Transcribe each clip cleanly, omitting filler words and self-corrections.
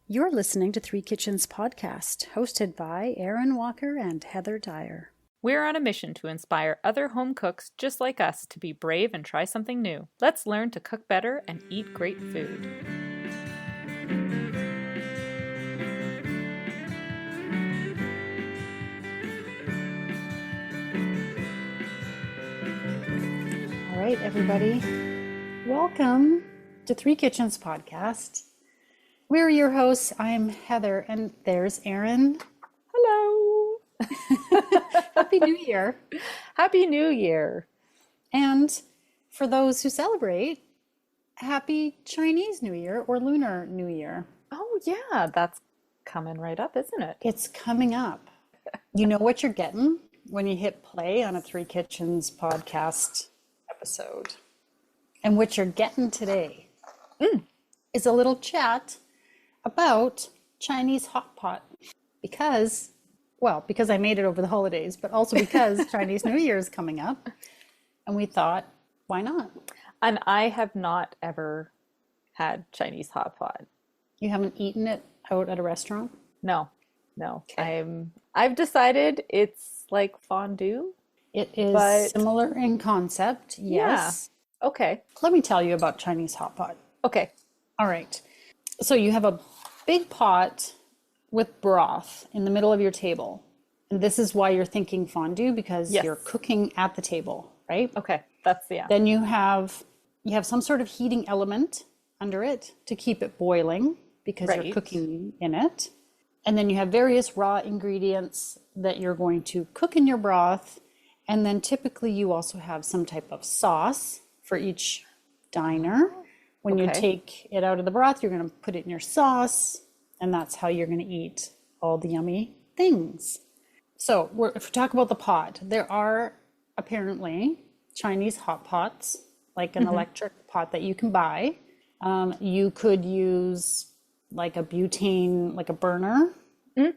You're listening to Three Kitchens podcast, hosted by Aaron Walker and Heather Dyer. We're on a mission to inspire other home cooks just like us to be brave and try something new. Let's learn to cook better and eat great food. All right, everybody. Welcome to Three Kitchens podcast. We're your hosts. I'm Heather, and there's Aaron. Hello! Happy New Year. Happy New Year! And for those who celebrate, Happy Chinese New Year or Lunar New Year. Oh yeah, that's coming right up, isn't it? It's coming up. You know what you're getting when you hit play on a Three Kitchens podcast episode. And what you're getting today is a little chat about Chinese hot pot. Because I made it over the holidays, but also because Chinese New Year is coming up. And we thought, why not? And I have not ever had Chinese hot pot. You haven't eaten it out at a restaurant? No. Okay. I've decided it's like fondue. It is similar in concept, yes. Yeah. Okay. Let me tell you about Chinese hot pot. Okay. All right. So you have a big pot with broth in the middle of your table. And this is why you're thinking fondue, because Yes. you're cooking at the table, right? Okay. That's Then you have some sort of heating element under it to keep it boiling because Right. you're cooking in it. And then you have various raw ingredients that you're going to cook in your broth. And then typically you also have some type of sauce for each diner. When you Okay. take it out of the broth, you're going to put it in your sauce, and that's how you're going to eat all the yummy things. So if we talk about the pot, there are apparently Chinese hot pots, like an electric pot that you can buy. You could use like a butane, like a burner. Do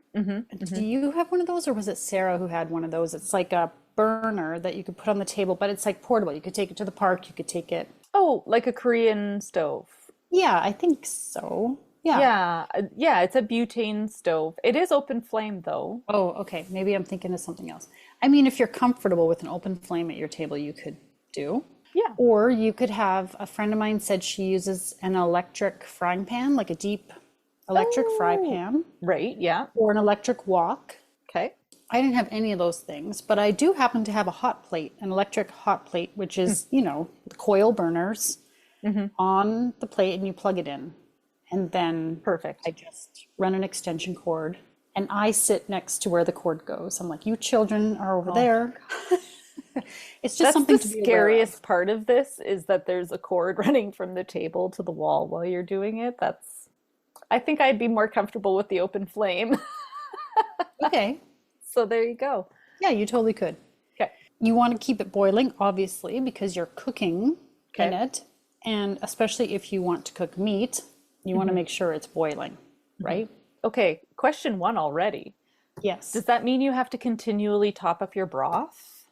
you have one of those, or was it Sarah who had one of those? It's like a burner that you could put on the table, but it's like portable. You could take it to the park. You could take it. Oh, like a Korean stove. Yeah, I think so. Yeah. Yeah, it's a butane stove. It is open flame though. Oh, okay. Maybe I'm thinking of something else. I mean, if you're comfortable with an open flame at your table, you could do. Yeah. Or you could have, a friend of mine said she uses an electric frying pan, like a deep electric fry pan, Right, yeah. or an electric wok. Okay. I didn't have any of those things, but I do happen to have a hot plate, an electric hot plate, which is, the coil burners on the plate, and you plug it in. And then Perfect. I just run an extension cord, and I sit next to where the cord goes. I'm like, you children are over there. It's just That's something the to be aware of. scariest part of this is that there's a cord running from the table to the wall while you're doing it. I think I'd be more comfortable with the open flame. Okay. So there you go. Yeah, you totally could. Okay. You want to keep it boiling, obviously, because you're cooking in Okay. it. And especially if you want to cook meat, you want to make sure it's boiling, right? Okay, question one already. Yes. Does that mean you have to continually top up your broth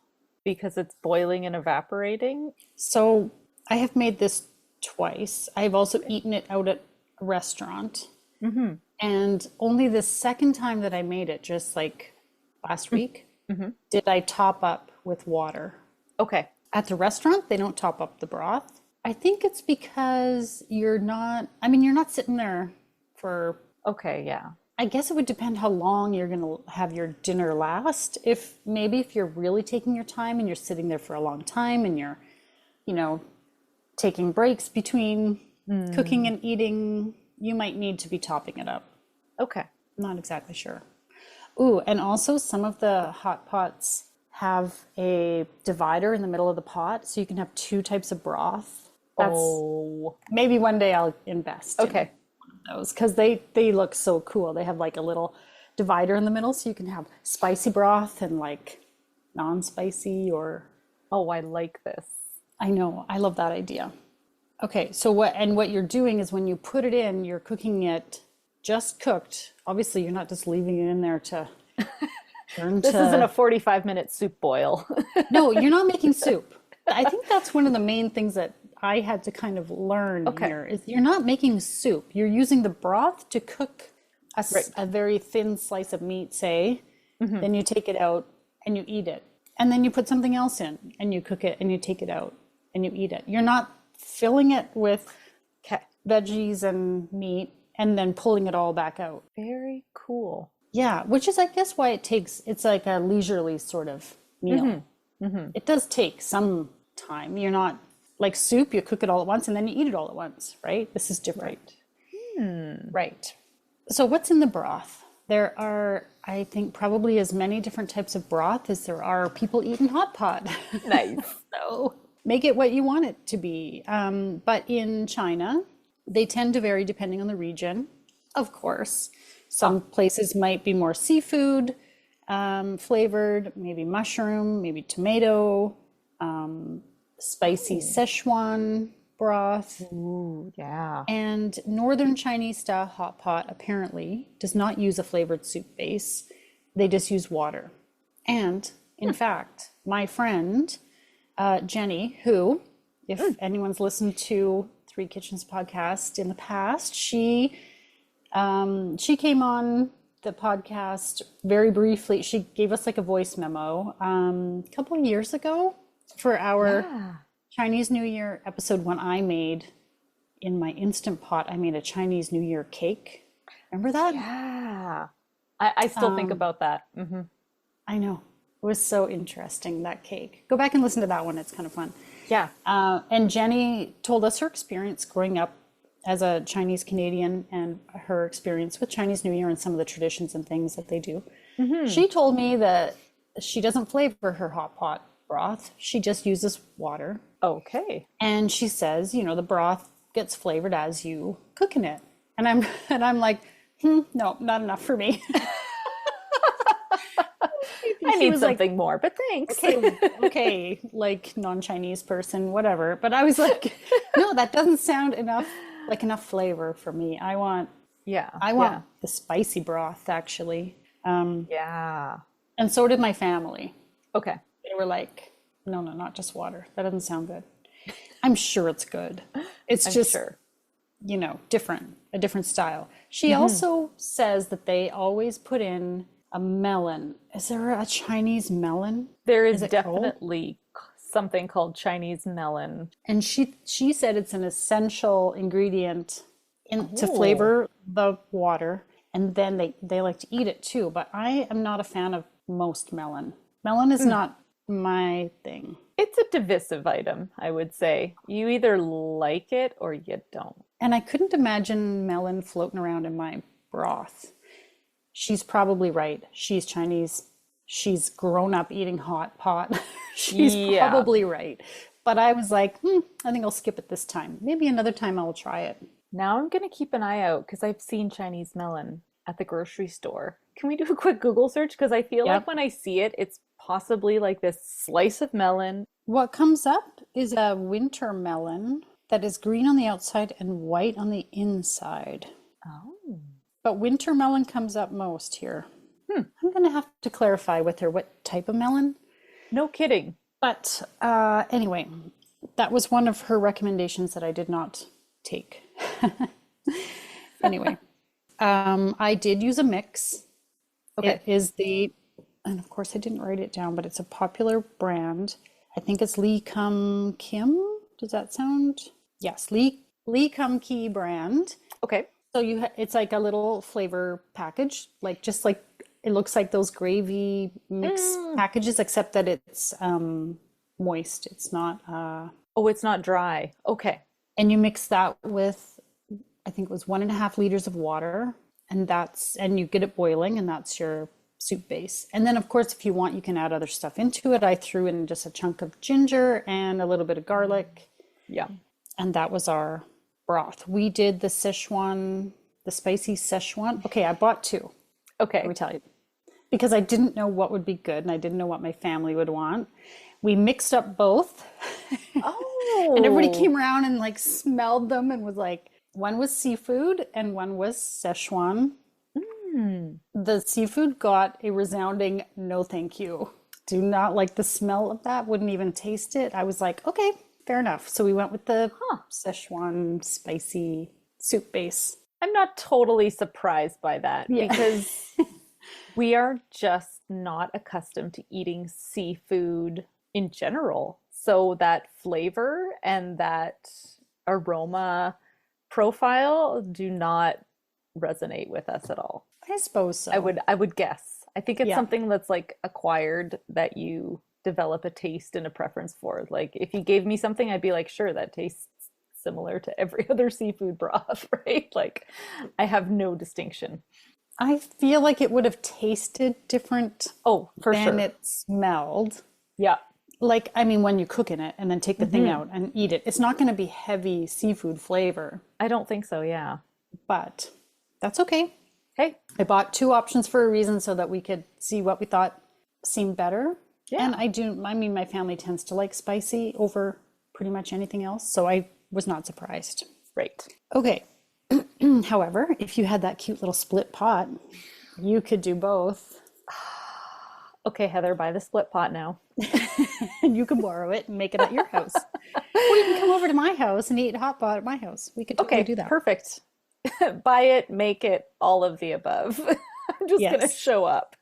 because it's boiling and evaporating? So I have made this twice. I've also eaten it out at a restaurant. And only the second time that I made it, just like last week, did I top up with water. Okay. At the restaurant, they don't top up the broth. I think it's because you're not sitting there for, Okay, yeah. I guess it would depend how long you're going to have your dinner last. If you're really taking your time and you're sitting there for a long time and you're, taking breaks between cooking and eating, you might need to be topping it up. Okay. I'm not exactly sure. Ooh, and also some of the hot pots have a divider in the middle of the pot, so you can have two types of broth. Maybe one day I'll invest in Okay. those, because they look so cool. They have like a little divider in the middle, so you can have spicy broth and like non-spicy, or Oh, I like this. I know, I love that idea. Okay, so what you're doing is when you put it in, you're cooking it just cooked. Obviously, you're not just leaving it in there to turn This to. isn't a 45-minute soup boil. No, you're not making soup. I think that's one of the main things that I had to kind of learn Okay. here is you're not making soup. You're using the broth to cook Right. a very thin slice of meat, say, then you take it out and you eat it. And then you put something else in and you cook it and you take it out and you eat it. You're not filling it with Okay. veggies and meat and then pulling it all back out. Very cool. Yeah, which is, I guess, why it's like a leisurely sort of meal. It does take some time. You're not like soup, you cook it all at once and then you eat it all at once, right? This is different. Right. So what's in the broth? There are, I think, probably as many different types of broth as there are people eating hot pot. Nice. So make it what you want it to be. But in China, they tend to vary depending on the region, of course. Some places might be more seafood flavored, maybe mushroom, maybe tomato, spicy Szechuan broth. Ooh, yeah. And Northern Chinese style hot pot apparently does not use a flavored soup base. They just use water. And in fact, my friend Jenny, who, if anyone's listened to Three Kitchens podcast in the past, she came on the podcast very briefly. She gave us like a voice memo a couple of years ago for our Yeah. Chinese New Year episode when I made in my Instant Pot, I made a Chinese New Year cake. Remember that? Yeah. I still think about that. I know. It was so interesting, that cake. Go back and listen to that one. It's kind of fun. Yeah. And Jenny told us her experience growing up as a Chinese Canadian and her experience with Chinese New Year and some of the traditions and things that they do. She told me that she doesn't flavor her hot pot broth. She just uses water. Okay. And she says, you know, the broth gets flavored as you cook in it. And I'm like, no, not enough for me. I She need was like, something more, but thanks. okay, like non-Chinese person, whatever. But I was like, no, that doesn't sound enough flavor for me. I want Yeah. the spicy broth actually. Yeah. And so did my family. Okay. They were like, no, not just water. That doesn't sound good. I'm sure it's good. It's I'm just, sure. you know, a different style. She also says that they always put in a melon. Is there a Chinese melon? There is it called? definitely something called Chinese melon. And she said it's an essential ingredient to Oh. flavor the water. And then they like to eat it too. But I am not a fan of most melon. Melon is not my thing. It's a divisive item, I would say. You either like it or you don't. And I couldn't imagine melon floating around in my broth. She's probably right. She's Chinese. She's grown up eating hot pot. She's Yeah. probably right. But I was like, I think I'll skip it this time. Maybe another time I'll try it. Now I'm going to keep an eye out because I've seen Chinese melon at the grocery store. Can we do a quick Google search? Because I feel like Yep. when I see it, it's possibly like this slice of melon. What comes up is a winter melon that is green on the outside and white on the inside. Oh. But winter melon comes up most here. I'm going to have to clarify with her what type of melon. No kidding. But anyway, that was one of her recommendations that I did not take. Anyway, I did use a mix. Okay. It is and of course I didn't write it down, but it's a popular brand. I think it's Lee Kum Kim. Does that sound? Yes, Lee Kum Ki brand. Okay. So it's like a little flavor package, like just like it looks like those gravy mix packages, except that it's moist. It's not. Oh, it's not dry. Okay. And you mix that with, I think it was 1.5 liters of water, and you get it boiling, and that's your soup base. And then, of course, if you want, you can add other stuff into it. I threw in just a chunk of ginger and a little bit of garlic, Yeah. and that was our broth. We did the Szechuan, the spicy Szechuan. Okay, I bought two. Okay. Let me tell you, because I didn't know what would be good, and I didn't know what my family would want. We mixed up both. Oh. And everybody came around and like smelled them and was like, one was seafood and one was Szechuan. The seafood got a resounding no thank you. Do not like the smell of that, wouldn't even taste it. I was like, okay, fair enough. So we went with the Huh. Szechuan spicy soup base. I'm not totally surprised by that Yeah. because we are just not accustomed to eating seafood in general. So that flavor and that aroma profile do not resonate with us at all. I suppose so. I would guess. I think it's Yeah. something that's like acquired that you develop a taste and a preference for. Like if you gave me something, I'd be like, sure, that tastes similar to every other seafood broth, right? Like I have no distinction. I feel like it would have tasted different Oh, for than sure. it smelled. Yeah. Like, I mean, when you cook in it and then take the thing Hmm. out and eat it, it's not going to be heavy seafood flavor, I don't think so, yeah. but that's okay. Hey, I bought two options for a reason so that we could see what we thought seemed better. yeah. And I mean, my family tends to like spicy over pretty much anything else, so I was not surprised. Right. Okay. However, if you had that cute little split pot, you could do both Okay, Heather, buy the split pot now. and you could borrow it and make it at your house. Or you can come over to my house and eat a hot pot at my house. We could totally Okay, do that. perfect. Buy it, make it, all of the above. I'm just gonna Yes, show up.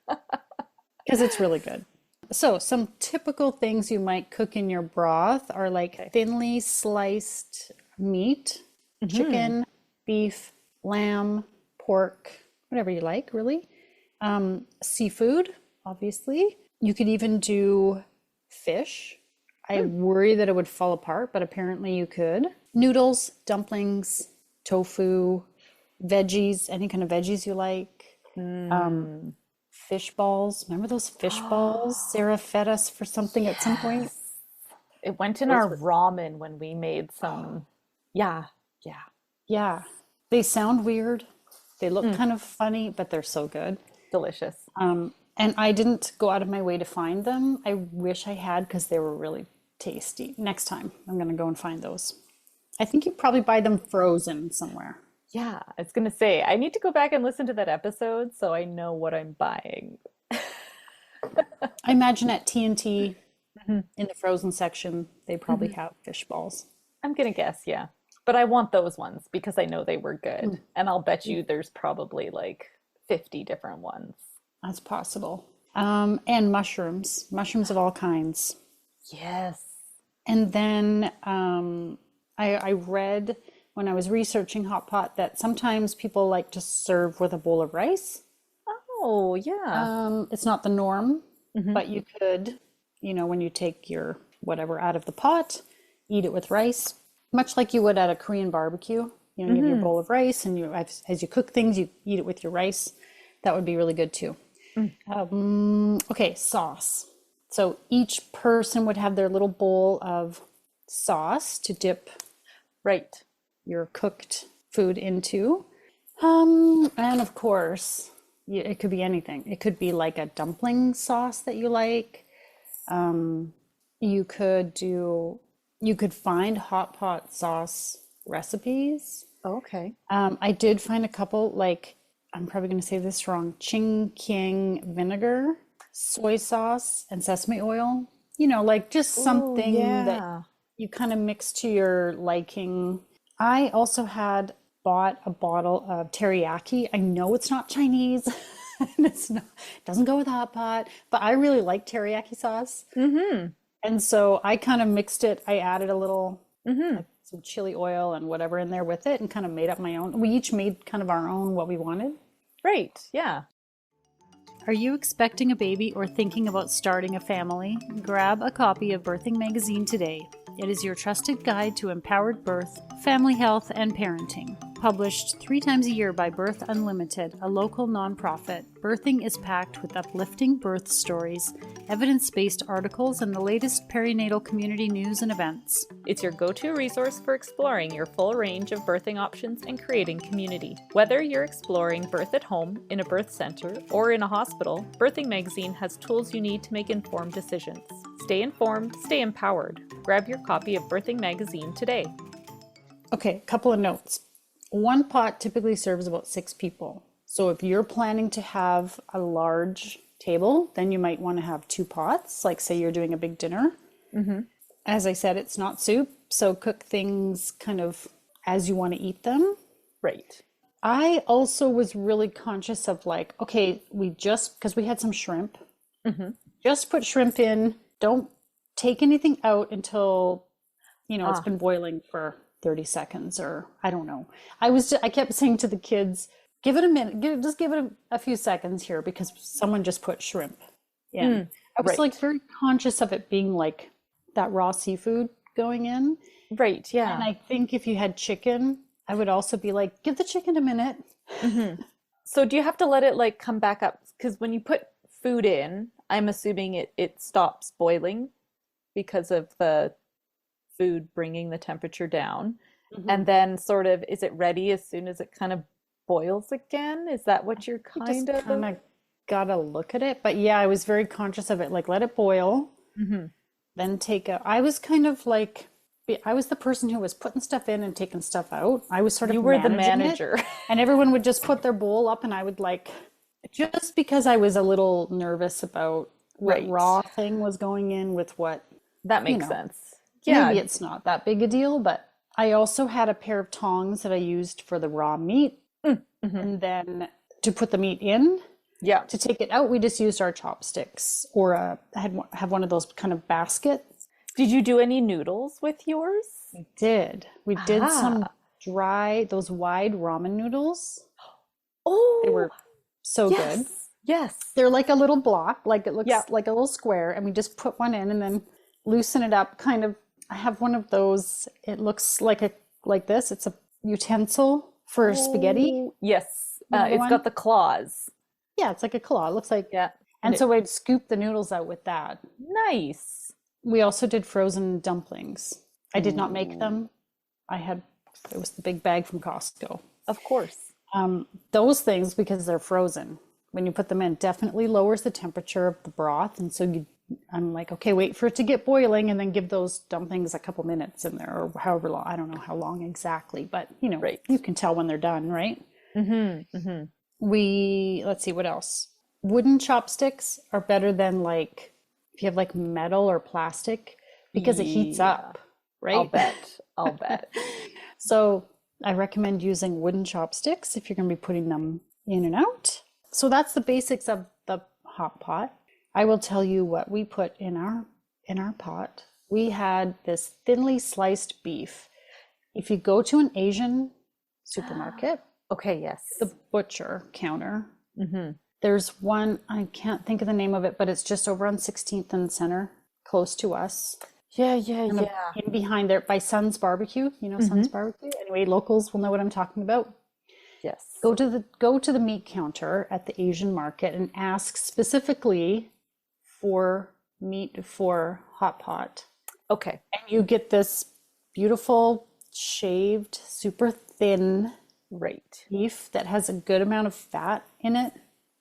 because it's really good. So, some typical things you might cook in your broth are like Okay. thinly sliced meat, chicken, beef, lamb, pork, whatever you like, really. Seafood, obviously. You could even do fish. I worry that it would fall apart, but apparently you could. Noodles, dumplings, tofu, veggies, any kind of veggies you like. Fish balls. Remember those fish balls? Sarah fed us for something at some point. Yes. It went in Those our were, ramen when we made some. Yeah, yeah. yeah. They sound weird. They look kind of funny, but they're so good. Delicious. And I didn't go out of my way to find them. I wish I had because they were really tasty. Next time, I'm going to go and find those. I think you probably buy them frozen somewhere. Yeah, I was gonna say, I need to go back and listen to that episode so I know what I'm buying. I imagine at TNT Mhm. in the frozen section, they probably Mhm. have fish balls. I'm gonna guess, yeah. But I want those ones because I know they were good. And I'll bet you there's probably like 50 different ones. That's possible. And mushrooms of all kinds. Yes. And then I read when I was researching hot pot that sometimes people like to serve with a bowl of rice. Oh, yeah. It's not the norm, Hmm. but you could, when you take your whatever out of the pot, eat it with rice, much like you would at a Korean barbecue. You have your Hmm. bowl of rice, and as you cook things, you eat it with your rice. That would be really good too. Okay, sauce. So each person would have their little bowl of sauce to dip Right. your cooked food into. And of course, it could be anything. It could be like a dumpling sauce that you like. You could find hot pot sauce recipes. Okay. I did find a couple, like, I'm probably going to say this wrong, ching kiang vinegar, soy sauce, and sesame oil. Like just Oh, something that yeah. you kind of mix to your liking. I also had bought a bottle of teriyaki. I know it's not Chinese, and it doesn't go with hot pot, but I really like teriyaki sauce. Hmm. And so I kind of mixed it. I added a little, Hmm. like some chili oil and whatever in there with it and kind of made up my own. We each made kind of our own what we wanted. Right. Yeah. Are you expecting a baby or thinking about starting a family? Grab a copy of Birthing Magazine today. It is your trusted guide to empowered birth, family health, and parenting. Published 3 times a year by Birth Unlimited, a local nonprofit, Birthing is packed with uplifting birth stories, evidence-based articles, and the latest perinatal community news and events. It's your go-to resource for exploring your full range of birthing options and creating community. Whether you're exploring birth at home, in a birth center, or in a hospital, Birthing Magazine has tools you need to make informed decisions. Stay informed, stay empowered. Grab your copy of Birthing Magazine today. Okay, a couple of notes. One pot typically serves about 6 people. So if you're planning to have a large table, then you might want to have 2 pots, like say you're doing a big dinner. as I said, it's not soup, so cook things kind of as you want to eat them. Right. I also was really conscious of like, okay, because we had some shrimp, just put shrimp in. Don't take anything out until, it's Ah, been boiling for 30 seconds or I don't know. I kept saying to the kids, give it a minute, just give it a few seconds here because someone just put shrimp in. I was like right. very conscious of it being like that raw seafood going in. Right. And Yeah. I think if you had chicken, I would also be like, give the chicken a minute. So do you have to let it like come back up? Because when you put food in, I'm assuming it stops boiling because of the food bringing the temperature down. And Mhm. then sort of, is it ready as soon as it kind of boils again? Is that what you're You just kind of? kind of gotta look at it. But yeah, I was very conscious of it. Like, let it boil, Mhm. then I was kind of like, I was the person who was putting stuff in and taking stuff out. I was sort You of were the managing it. manager. And everyone would just put their bowl up, and I would like, just because I was a little nervous about what Right. raw thing was going in with what, That you makes know, sense. maybe Yeah. it's not that big a deal, but I also had a pair of tongs that I used for the raw meat. Mhm. And then to put the meat in, Yeah. to take it out, we just used our chopsticks or have one of those kind of baskets. Did you do any noodles with yours? We did some Ah. those wide ramen noodles. They Oh, were so good. yes. Yes. They're like a little block, like it Yeah. looks like a little square, and we just put one in and then loosen it up. Kind of, I have one of those. It looks like this. It's a utensil for spaghetti. Oh, yes. You know the It's got one? the claws. Yeah, it's like a claw. It looks like, Yeah. And and so I'd scoop the noodles out with that. nice. We also did frozen dumplings. I did not make Ooh, them. It was the big bag from Costco. of course. Those things, because they're frozen, when you put them in, definitely lowers the temperature of the broth. And so I'm like, okay, wait for it to get boiling and then give those dumplings a couple minutes in there or however long. I don't know how long exactly, but Right. you can tell when they're done, right? Mm-hmm. Let's see what else. Wooden chopsticks are better than like if you have like metal or plastic because it heats Yeah. up, I'll right? bet. I'll bet. So I recommend using wooden chopsticks if you're going to be putting them in and out. So that's the basics of the hot pot. I will tell you what we put in our pot. We had this thinly sliced beef. If you go to an Asian supermarket, Okay, yes. the butcher counter, Mm-hmm. there's one, I can't think of the name of it, but it's just over on 16th and Center, close to us. Yeah, yeah, Kind of yeah. in behind there by Sun's Barbecue. You know Mm-hmm. Sun's Barbecue? Anyway, locals will know what I'm talking about. Yes. Go to the meat counter at the Asian market and ask specifically for meat for hot pot. Okay. And you get this beautiful shaved, super thin Right. beef that has a good amount of fat in it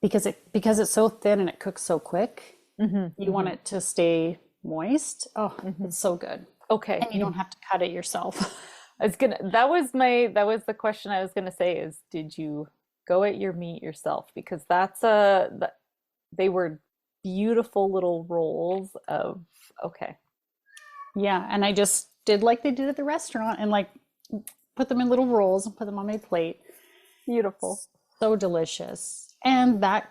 because it's so thin and it cooks so quick. Mm-hmm. You want Mm-hmm. it to stay moist. Oh, Mm-hmm. it's so good. Okay. And you don't have to cut it yourself. That was the question I was gonna say is did you go at your meat yourself? Because they were beautiful little rolls of okay. Yeah, and I just did like they did at the restaurant and like put them in little rolls and put them on my plate. Beautiful. So delicious. And that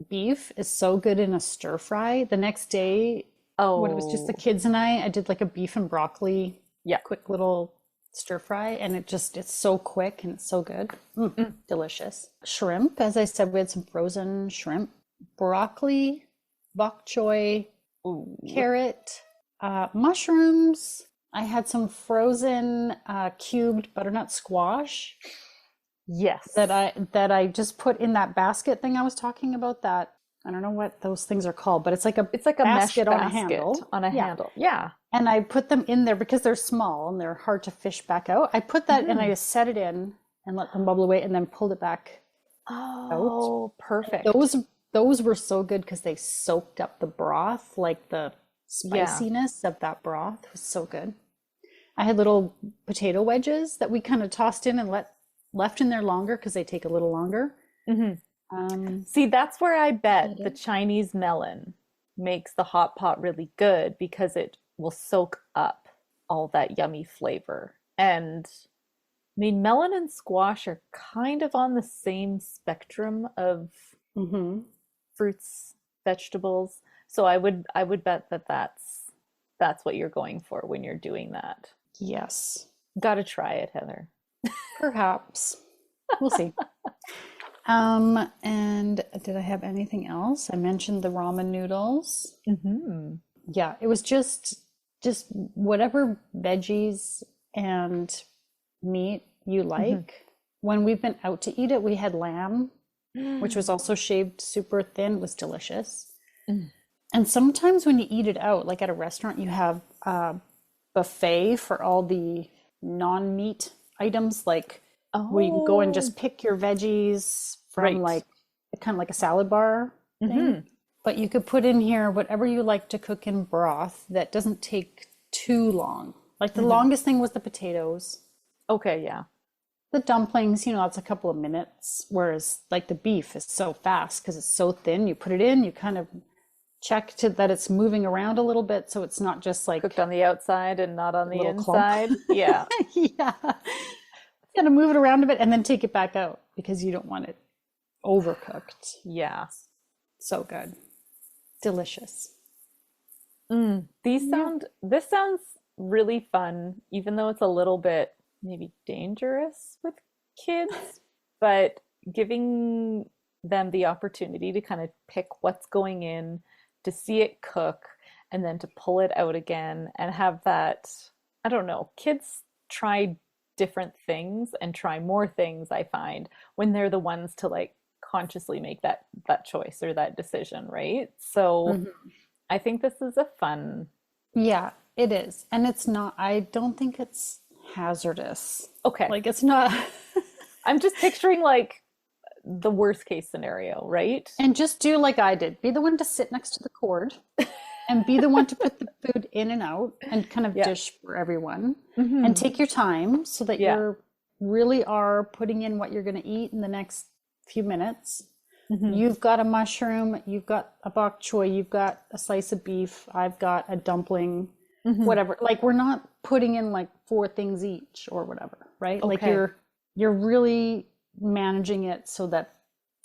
beef is so good in a stir fry. The next day, when it was just the Oh, kids and I did like a beef and broccoli yeah. quick little stir fry, and it's so quick and it's so good. Mm. Delicious. Shrimp, as I said, we had some frozen shrimp, broccoli, bok choy, Ooh. carrot, mushrooms. I had some frozen cubed butternut squash Yes. that I just put in that basket thing I was talking about. That I don't know what those things are called, but it's like a It's like a mesh basket on a basket handle. on a Yeah. handle. Yeah. And I put them in there because they're small and they're hard to fish back out. I put that and I Hmm. just set it in and let them bubble away and then pulled it back out. Oh, Those perfect. those were so good because they soaked up the broth, like the Yeah. spiciness of that broth was so good. I had little potato wedges that we kind of tossed in and left in there longer because they take a little longer. Hmm. Um, See, that's where I is bet that the it? Chinese melon makes the hot pot really good because will soak up all that yummy flavor. And I mean, melon and squash are kind of on the same spectrum of Mm-hmm. fruits, vegetables. So I would bet that that's what you're going for when you're doing that. Yes, Got to try it, Heather. perhaps. We'll see. And did I have anything else? I mentioned the ramen noodles. Hmm. Yeah, it was just whatever veggies and meat you Hmm. like. When we've been out to eat it, we had lamb, which was also shaved super thin, was delicious. Mm. And sometimes when you eat it out, like at a restaurant, you have a buffet for all the non-meat items, like where you can go and Oh, just pick your veggies from right. like kind of like a salad bar thing. Hmm. But you could put in here whatever you like to cook in broth that doesn't take too long. Like the Hmm. longest thing was the potatoes. Okay, yeah. The dumplings, that's a couple of minutes, whereas like the beef is so fast because it's so thin. You put it in, you kind of check to that it's moving around a little bit so it's not just Cooked like on the outside and not on a the little clump. inside. Yeah. Yeah. Gotta move it around a bit and then take it back out because you don't want it overcooked. Yeah. So good. Delicious. These Yeah. sound this sounds really fun, even though it's a little bit maybe dangerous with kids, but giving them the opportunity to kind of pick what's going in, to see it cook, and then to pull it out again and have that, I don't know, kids try different things and try more things, I find, when they're the ones to like consciously make that choice or that decision, right? So Mhm. I think this is a fun. Yeah, it is. And it's not, I don't think it's hazardous. Okay. Like it's not, I'm just picturing like the worst case scenario, right? and just do like I did. Be the one to sit next to the cord and be the one to put the food in and out and kind of Yeah. dish for everyone and Hmm. take your time so that Yeah. you're really are putting in what you're going to eat in the next few minutes. Hmm. You've got a mushroom, you've got a bok choy, you've got a slice of beef, I've got a dumpling, Hmm. whatever. Like we're not putting in like four things each or whatever, right? Like Okay. you're really managing it so that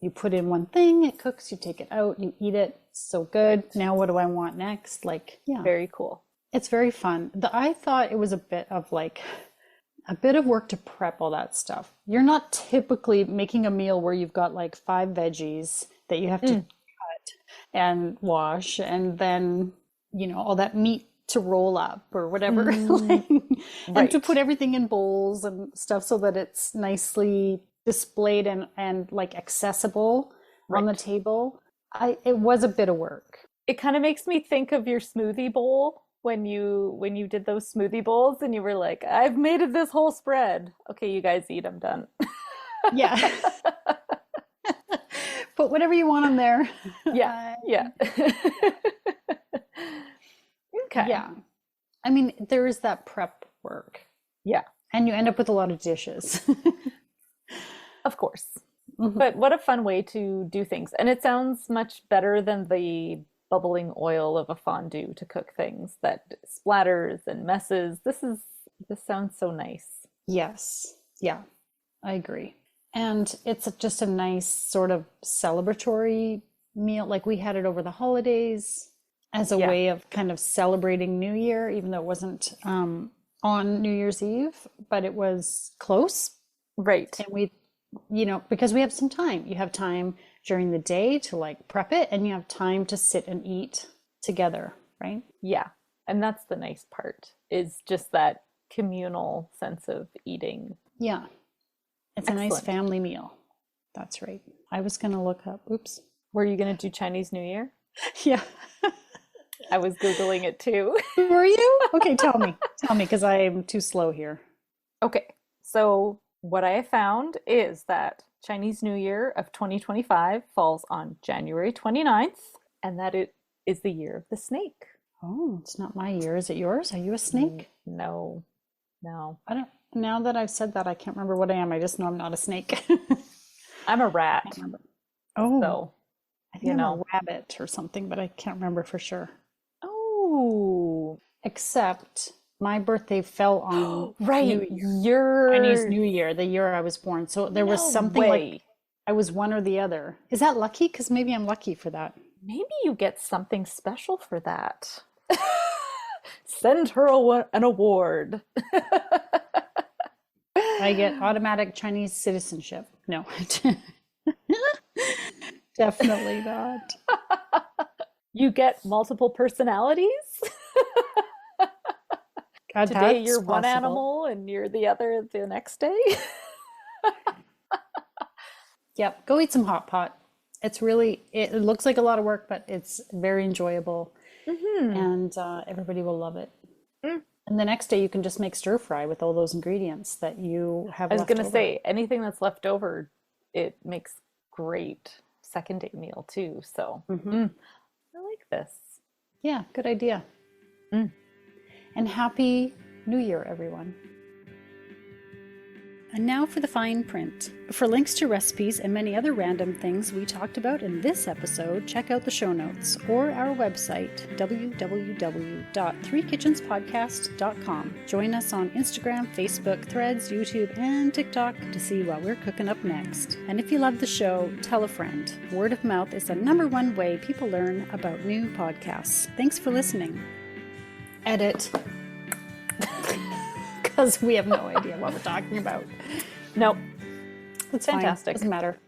you put in one thing, it cooks, you take it out, you eat it. So good. Right. Now what do I want next? Like, yeah, Very cool. it's very fun. I thought it was a bit of work to prep all that stuff. You're not typically making a meal where you've got like five veggies that you have to Mm. cut and wash and then, all that meat to roll up or whatever. Mm. Like, and to Right. put everything in bowls and stuff so that it's nicely displayed and like accessible on the Right. table. It was a bit of work. It kind of makes me think of your smoothie bowl when you did those smoothie bowls and you were like, I've made it this whole spread. Okay, you guys eat. I'm done. Yeah. Put whatever you want on there. Yeah. Yeah. Okay. Yeah. I mean, there is that prep work, Yeah. and you end up with a lot of dishes. Of course. Mhm. But what a fun way to do things. And it sounds much better than the bubbling oil of a fondue to cook things that splatters and messes. This sounds so nice. Yes. Yeah, I agree. And it's just a nice sort of celebratory meal. Like we had it over the holidays as a Yeah, way of kind of celebrating New Year, even though it wasn't on New Year's Eve, but it was close. right. And because we have some time. You have time during the day to like prep it, and you have time to sit and eat together, right? Yeah. And that's the nice part is just that communal sense of eating. Yeah, it's a nice Excellent. family meal. That's right. I was gonna look up, oops. Were you going to do Chinese New Year? Yeah. I was Googling it too. Were you? Okay, tell me, because I am too slow here. Okay. So, what I have found is that Chinese New Year of 2025 falls on January 29th, and that it is the year of the snake. Oh, it's not my year. Is it yours? Are you a snake? No, no. I don't, now that I've said that, I can't remember what I am. I just know I'm not a snake. I I'm a can't rat. remember. Oh, So, I think you I'm a know. rabbit or something, but I can't remember for sure. Oh, except my birthday fell on Right, New Year, you're Chinese New Year, the year I was born. So there was no something like way. I was one or the other. Is that lucky? Because maybe I'm lucky for that. Maybe you get something special for that. Send her an award. I get automatic Chinese citizenship. No, definitely not. You get multiple personalities. God, Today that's you're one possible. animal and you're the other the next day. Yep, go eat some hot pot. It's really, it looks like a lot of work, but it's very enjoyable and everybody will love it. Mm. And the next day you can just make stir fry with all those ingredients that you have I was left gonna over. say anything that's left over, it makes great second day meal too. So I like this. Yeah, good idea. Mm. And happy New Year, everyone. And now for the fine print. For links to recipes and many other random things we talked about in this episode, check out the show notes or our website, www.threekitchenspodcast.com. Join us on Instagram, Facebook, Threads, YouTube, and TikTok to see what we're cooking up next. And if you love the show, tell a friend. Word of mouth is the #1 way people learn about new podcasts. Thanks for listening. Edit. Because we have no idea what we're talking about. Nope. It's Fantastic. Fine. Doesn't matter.